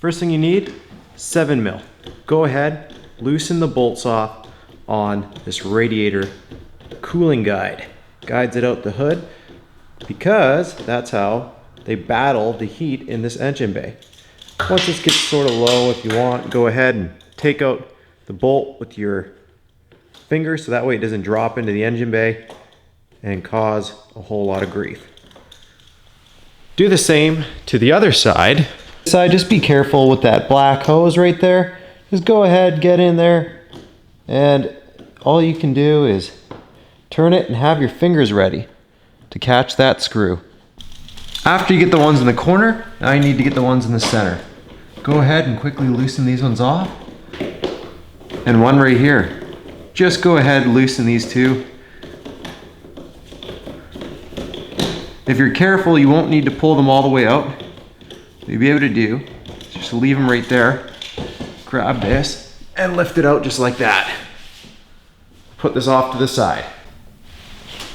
First thing you need, 7mm. Go ahead, loosen the bolts off on this radiator cooling guide. Guides it out the hood because that's how they battle the heat in this engine bay. Once this gets sort of low, if you want, go ahead and take out the bolt with your finger so that way it doesn't drop into the engine bay and cause a whole lot of grief. Do the same to the other side. Just be careful with that black hose right there. Just go ahead, get in there, and all you can do is turn it and have your fingers ready to catch that screw. After you get the ones in the corner, now you need to get the ones in the center. Go ahead and quickly loosen these ones off. And one right here. Just go ahead and loosen these two. If you're careful, you won't need to pull them all the way out. What you'll be able to do, just leave them right there. Grab this and lift it out just like that. Put this off to the side.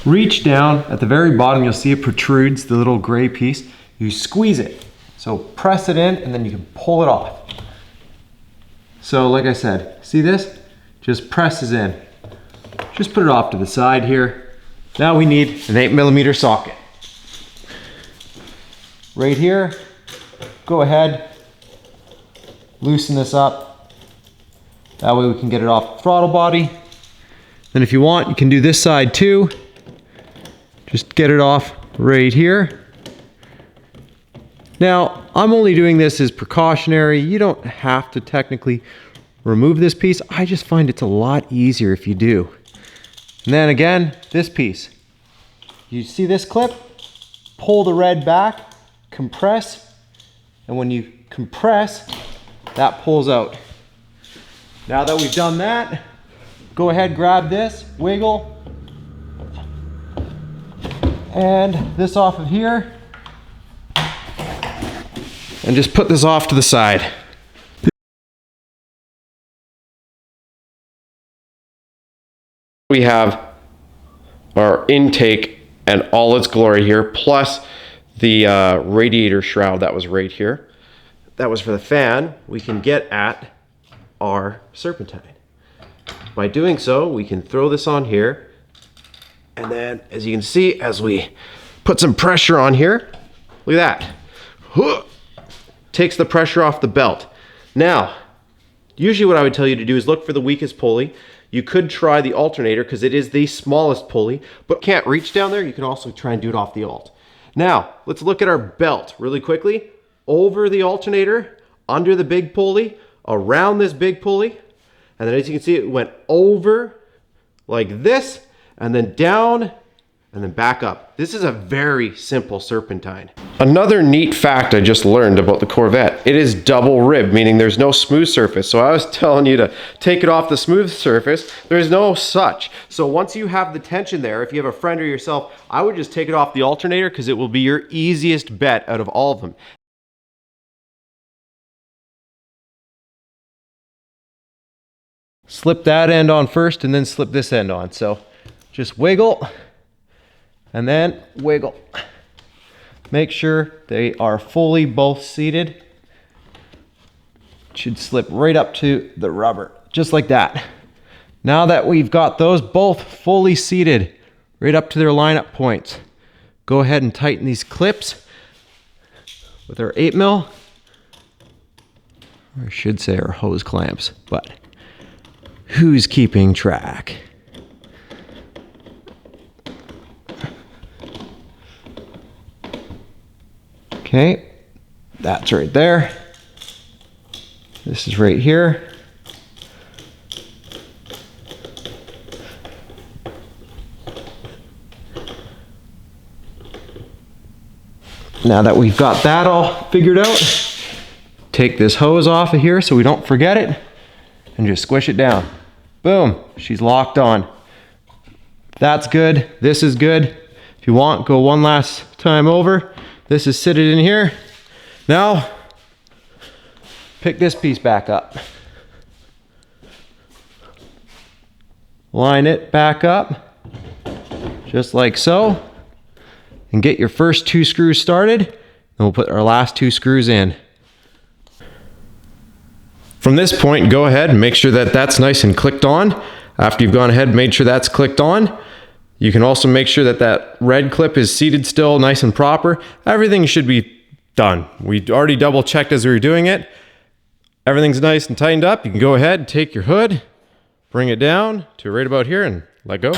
Reach down, at the very bottom you'll see it protrudes, the little gray piece. You squeeze it. So press it in and then you can pull it off. So like I said, see this? Just presses in. Just put it off to the side here. Now we need an 8mm socket. Right here, go ahead, loosen this up. That way we can get it off the throttle body. Then if you want, you can do this side too. Just get it off right here. Now, I'm only doing this as precautionary. You don't have to technically remove this piece. I just find it's a lot easier if you do. And then again, this piece. You see this clip? Pull the red back, compress, and when you compress, that pulls out. Now that we've done that, go ahead, grab this, wiggle, and this off of here, and just put this off to the side. We have our intake and all its glory here, plus the radiator shroud that was right here. That was for the fan. We can get at our serpentine. By doing so, we can throw this on here, and then as you can see, as we put some pressure on here, look at that. Takes the pressure off the belt. Now, usually what I would tell you to do is look for the weakest pulley. You could try the alternator because it is the smallest pulley, but can't reach down there, you can also try and do it off the alt. Now, let's look at our belt really quickly. Over the alternator, under the big pulley, around this big pulley, and then as you can see, it went over like this, and then down, and then back up. This is a very simple serpentine. Another neat fact I just learned about the Corvette, it is double ribbed, meaning there's no smooth surface. So I was telling you to take it off the smooth surface. There's no such. So once you have the tension there, if you have a friend or yourself, I would just take it off the alternator because it will be your easiest bet out of all of them. Slip that end on first and then slip this end on. So just wiggle and then wiggle. Make sure they are fully both seated. It should slip right up to the rubber, just like that. Now that we've got those both fully seated, right up to their lineup points, go ahead and tighten these clips with our 8mm, or I should say our hose clamps, but who's keeping track? Okay, that's right there. This is right here. Now that we've got that all figured out, take this hose off of here so we don't forget it, and just squish it down. Boom, she's locked on. That's good, this is good. If you want, go one last time over. This is seated in here. Now, pick this piece back up. Line it back up, just like so. And get your first 2 screws started, and we'll put our last 2 screws in. From this point, go ahead and make sure that that's nice and clicked on. After you've gone ahead and made sure that's clicked on, you can also make sure that that red clip is seated still nice and proper. Everything should be done. We already double checked as we were doing it. Everything's nice and tightened up. You can go ahead and take your hood, bring it down to right about here and let go.